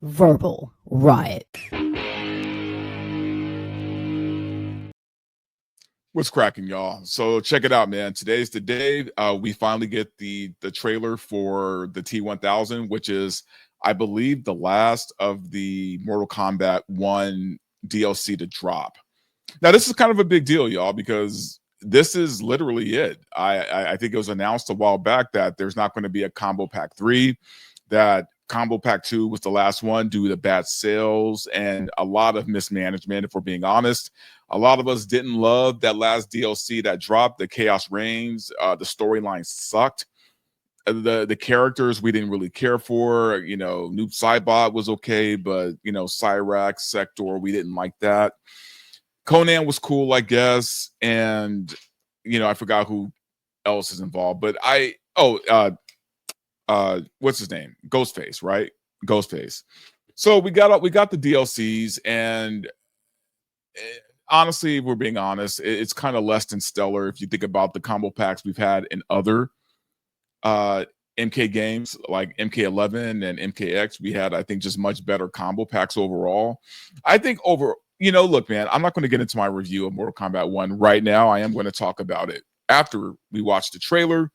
Verbal Riot. What's cracking, y'all? So check it out, man. Today's the day we finally get the trailer for the T1000, which is, I believe, the last of the Mortal Kombat 1 DLC to drop. Now, this is kind of a big deal, y'all, because this is literally it. I think it was announced a while back that there's not going to be a Combo Pack 3, that Combo Pack 2 was the last one due to bad sales and a lot of mismanagement, if we're being honest. A lot of us didn't love that last DLC that dropped, the Chaos Reigns. The storyline sucked. The characters we didn't really care for. You know, Noob Saibot was okay, but, you know, Cyrax, Sector, we didn't like that. Conan was cool, I guess. And, you know, I forgot who else is involved. But what's his name? Ghostface, right? Ghostface. So we got the DLCs, and honestly, if we're being honest, it's kind of less than stellar if you think about the combo packs we've had in other MK games like MK11 and MKX. We had, I think, just much better combo packs overall. I think look, man, I'm not going to get into my review of Mortal Kombat 1 right now. I am going to talk about it after we watch the trailer,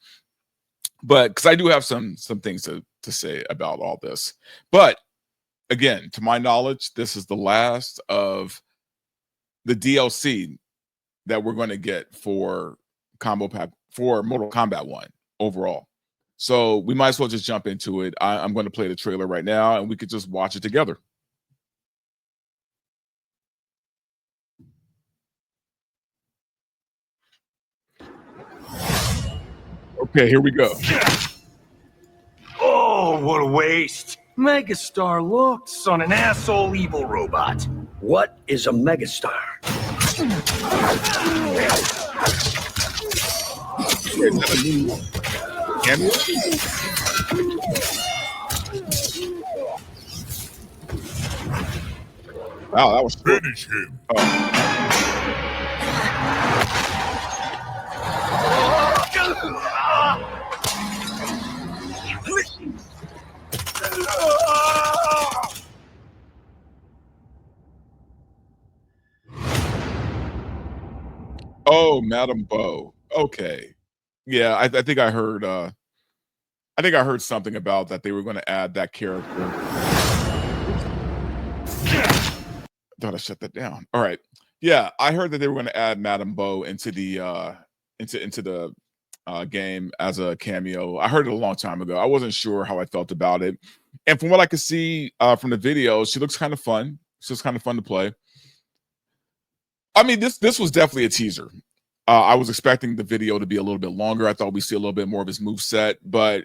but because I do have some things to say about all this. But again, to my knowledge, this is the last of the DLC that we're going to get for Combo Pack for Mortal Kombat 1 overall. So we might as well just jump into it. I'm going to play the trailer right now, and we could just watch it together. Okay, here we go. Oh, what a waste. Megastar looks on an asshole evil robot. What is a megastar? Is that a new cameo? Wow, that was finish him. Oh, Madam Bo. Okay. Yeah, I think I heard something about that they were going to add that character. Thought I shut that down. All right. Yeah, I heard that they were going to add Madam Bo into the game as a cameo. I heard it a long time ago. I wasn't sure how I felt about it. And from what I could see from the video, she looks kind of fun. She looks kind of fun to play. I mean, this was definitely a teaser. I was expecting the video to be a little bit longer. I thought we'd see a little bit more of his move set, but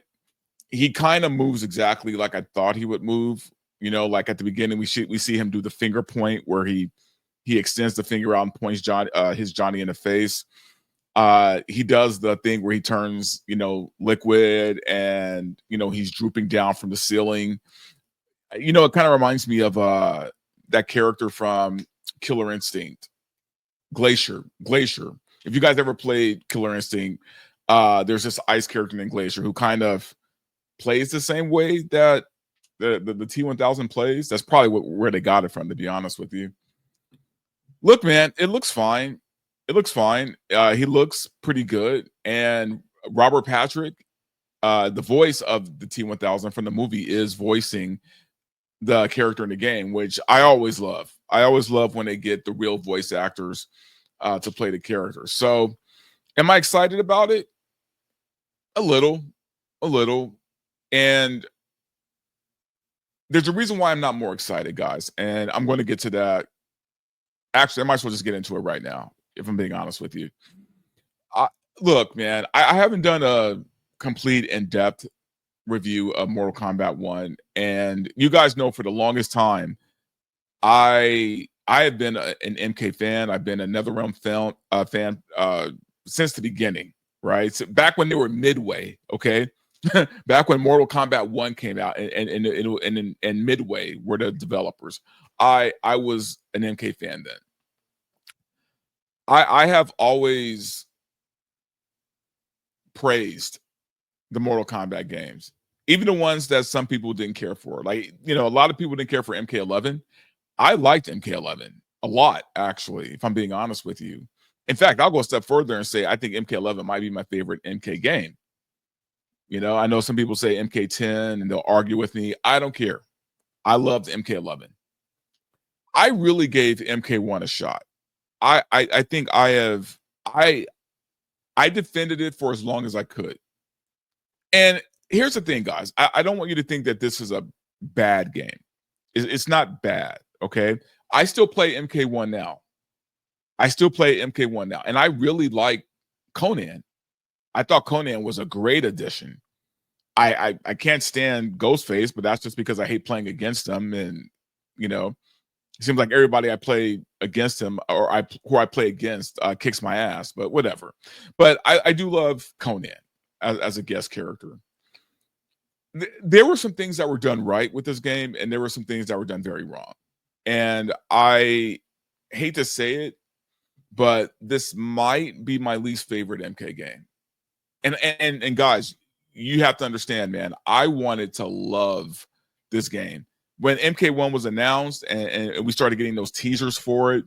he kind of moves exactly like I thought he would move. You know, like at the beginning, we see him do the finger point where he extends the finger out and points his Johnny in the face. He does the thing where he turns, you know, liquid, and, you know, he's drooping down from the ceiling. You know, it kind of reminds me of that character from Killer Instinct, Glacier. If you guys ever played Killer Instinct, there's this ice character named Glacier who kind of plays the same way that the T1000 plays. That's probably where they got it from, to be honest with you. Look, man, it looks fine. It looks fine. He looks pretty good. And Robert Patrick, the voice of the T1000 from the movie, is voicing the character in the game, which I always love. I always love when they get the real voice actors to play the character. So am I excited about it? A little. And there's a reason why I'm not more excited, guys. And I'm going to get to that. Actually, I might as well just get into it right now, if I'm being honest with you. Look, man, I haven't done a complete in-depth review of Mortal Kombat 1. And you guys know for the longest time, I have been an MK fan. I've been a NetherRealm fan since the beginning, right? So back when they were Midway, okay? Back when Mortal Kombat 1 came out, and Midway were the developers. I was an MK fan then. I have always praised the Mortal Kombat games. even the ones that some people didn't care for. Like, a lot of people didn't care for MK11. I liked MK11 a lot, actually, if I'm being honest with you. In fact, I'll go a step further and say I think MK11 might be my favorite MK game. I know some people say MK10 and they'll argue with me. I don't care. I loved MK11. I really gave MK1 a shot. I think I defended it for as long as I could. And here's the thing, guys. I don't want you to think that this is a bad game. It's not bad, okay? I still play MK1 now. And I really like Conan. I thought Conan was a great addition. I can't stand Ghostface, but that's just because I hate playing against him. And, it seems like everybody I play against him or who I play against kicks my ass, but whatever. But I do love Conan as a guest character. There were some things that were done right with this game, and there were some things that were done very wrong. And I hate to say it, but this might be my least favorite MK game. And guys, you have to understand, man, I wanted to love this game. When MK1 was announced and we started getting those teasers for it,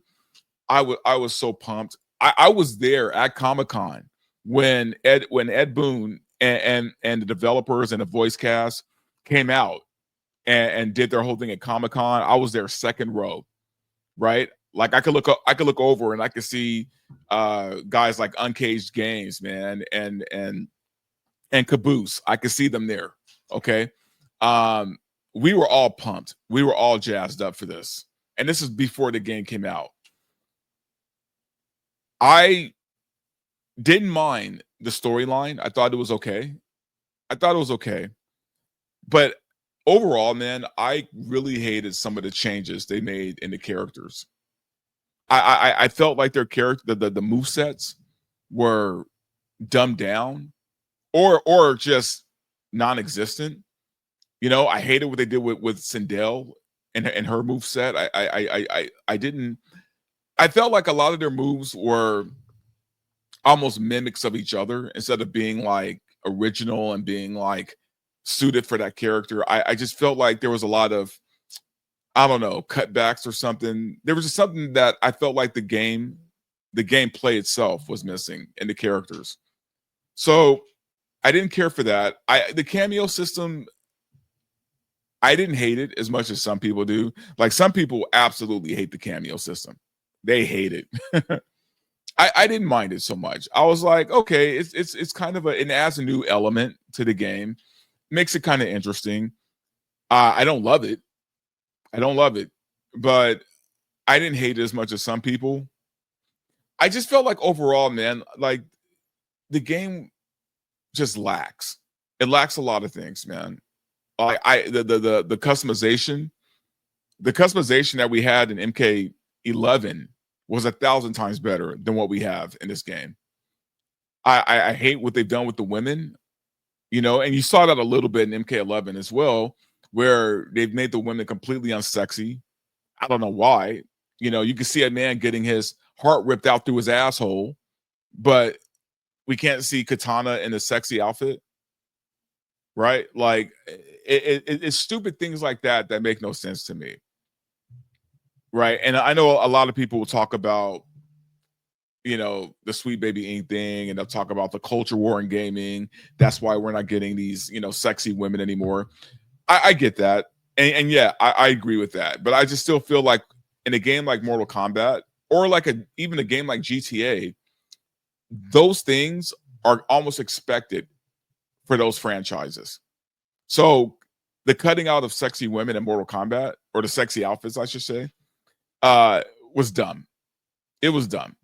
I was so pumped. I was there at Comic-Con when Ed Boon and the developers and the voice cast came out and did their whole thing at Comic-Con. I was there second row, right? Like I could look over and I could see guys like Uncaged Games, man, and Caboose. I could see them there. Okay. We were all pumped. We were all jazzed up for this. And this is before the game came out. I didn't mind the storyline. I thought it was okay. But overall, man, I really hated some of the changes they made in the characters. I felt like their character, the movesets were dumbed down or just non-existent. I hated what they did with Sindel and her moveset. I felt like a lot of their moves were almost mimics of each other instead of being like original and being like suited for that character. I just felt like there was a lot of, I don't know, cutbacks or something. There was just something that I felt like the gameplay itself was missing in the characters. So I didn't care for that. The cameo system, I didn't hate it as much as some people do. Like some people absolutely hate the cameo system. They hate it. I didn't mind it so much. I was like, okay, it's kind of it adds a new element to the game, makes it kind of interesting. I don't love it, but I didn't hate it as much as some people. I just felt like overall, man, like the game just lacks. It lacks a lot of things, man. The customization that we had in MK11 was 1,000 times better than what we have in this game. I hate what they've done with the women, and you saw that a little bit in MK11 as well, where they've made the women completely unsexy. I don't know why. You can see a man getting his heart ripped out through his asshole, but we can't see Katana in a sexy outfit. Right? Like it's stupid things like that make no sense to me. Right? And I know a lot of people will talk about, the Sweet Baby Inc. thing, and they'll talk about the culture war in gaming. That's why we're not getting these, sexy women anymore. I get that. And yeah, I agree with that. But I just still feel like in a game like Mortal Kombat or like even a game like GTA, those things are almost expected for those franchises. So the cutting out of sexy women in Mortal Kombat, or the sexy outfits, I should say, was dumb. It was dumb.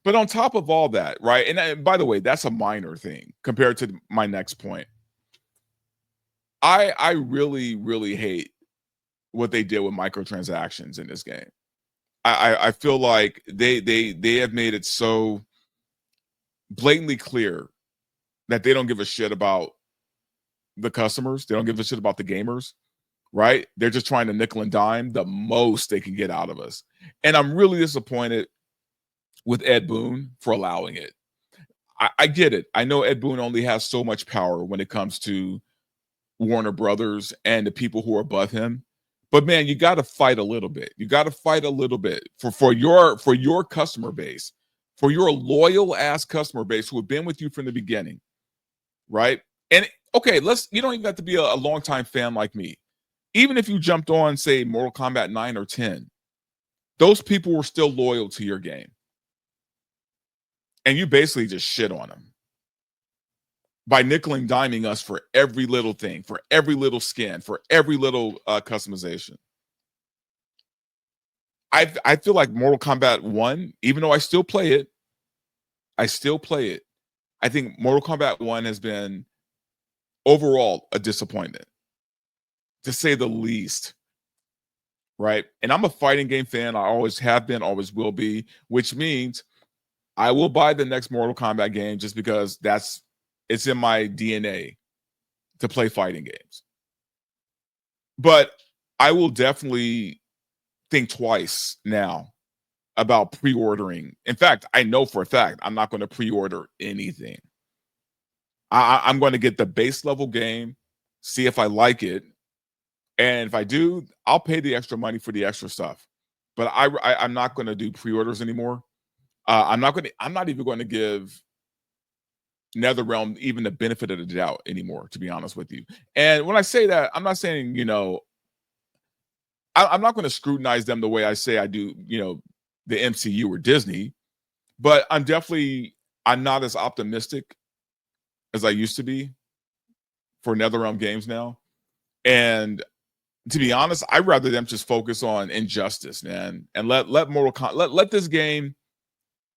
But on top of all that, right? And by the way, that's a minor thing compared to my next point. I really, really hate what they did with microtransactions in this game. I feel like they have made it so blatantly clear that they don't give a shit about the customers. They don't give a shit about the gamers, right? They're just trying to nickel and dime the most they can get out of us. And I'm really disappointed with Ed Boon for allowing it. I get it. I know Ed Boon only has so much power when it comes to Warner Brothers and the people who are above him. But man, you got to fight a little bit. You got to fight a little bit for your customer base, for your loyal ass customer base who have been with you from the beginning, right? And okay, you don't even have to be a longtime fan like me. Even if you jumped on, say, Mortal Kombat 9 or 10, those people were still loyal to your game. And you basically just shit on them by nickel and diming us for every little thing, for every little skin, for every little customization. I feel like Mortal Kombat 1, even though I still play it, I think Mortal Kombat 1 has been overall a disappointment, to say the least. Right? And I'm a fighting game fan. I always have been, always will be, which means I will buy the next Mortal Kombat game just because it's in my DNA to play fighting games. But I will definitely think twice now about pre-ordering. In fact, I know for a fact I'm not going to pre-order anything. I'm going to get the base level game, see if I like it. And if I do, I'll pay the extra money for the extra stuff. But I'm not going to do pre-orders anymore. I'm not even going to give NetherRealm even the benefit of the doubt anymore, to be honest with you. And when I say that, I'm not saying, I'm not going to scrutinize them the way I say I do, the MCU or Disney. But I'm not as optimistic as I used to be for NetherRealm games now. And to be honest, I'd rather them just focus on Injustice, man, and let Mortal Kombat let this game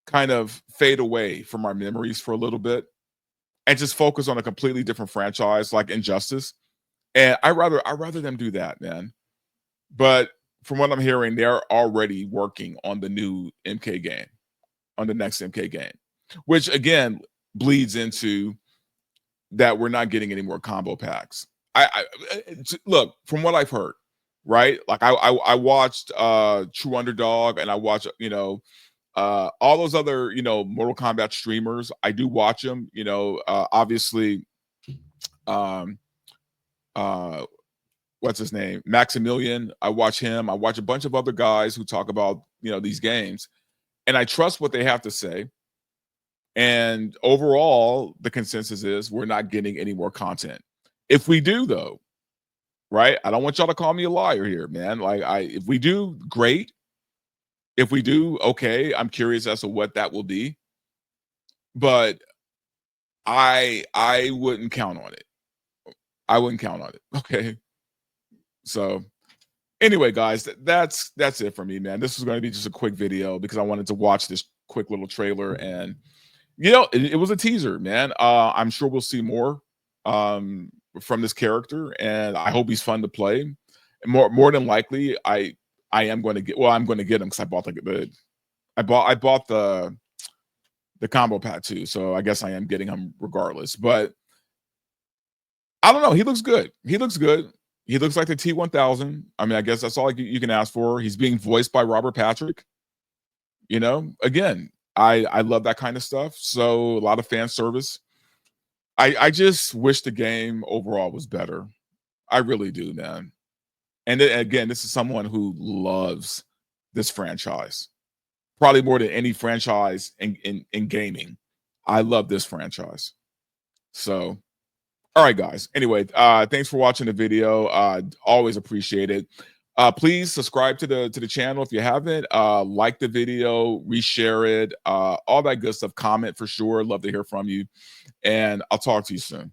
kind of fade away from our memories for a little bit, and just focus on a completely different franchise like Injustice. And I rather them do that, man. But from what I'm hearing, they're already working on the new MK game, on the next MK game, which again bleeds into that we're not getting any more combo packs. Look, from what I've heard, right? Like I watched True Underdog, and I watched all those other Mortal Kombat streamers. I do watch them. Obviously, what's his name, Maximilian. I watch him. I watch a bunch of other guys who talk about these games, and I trust what they have to say. And overall, the consensus is we're not getting any more content. If we do, though, right? I don't want y'all to call me a liar here, man. Like, if we do, great. If we do, okay. I'm curious as to what that will be, but I wouldn't count on it. I wouldn't count on it. Okay. So, anyway, guys, that's it for me, man. This was going to be just a quick video because I wanted to watch this quick little trailer, and it was a teaser, man. I'm sure we'll see more from this character, and I hope he's fun to play. More than likely, I am going to get. Well, I'm going to get him because I bought the combo pack too, so I guess I am getting him regardless. But I don't know. He looks good. He looks like the T1000. I mean, I guess that's all you can ask for. He's being voiced by Robert Patrick. Again, I love that kind of stuff. So a lot of fan service. I just wish the game overall was better. I really do, man. And then, again, this is someone who loves this franchise, probably more than any franchise in gaming. I love this franchise. So, all right, guys. Anyway, thanks for watching the video. Always appreciate it. Please subscribe to the channel if you haven't. Like the video, reshare it, all that good stuff. Comment for sure. Love to hear from you. And I'll talk to you soon.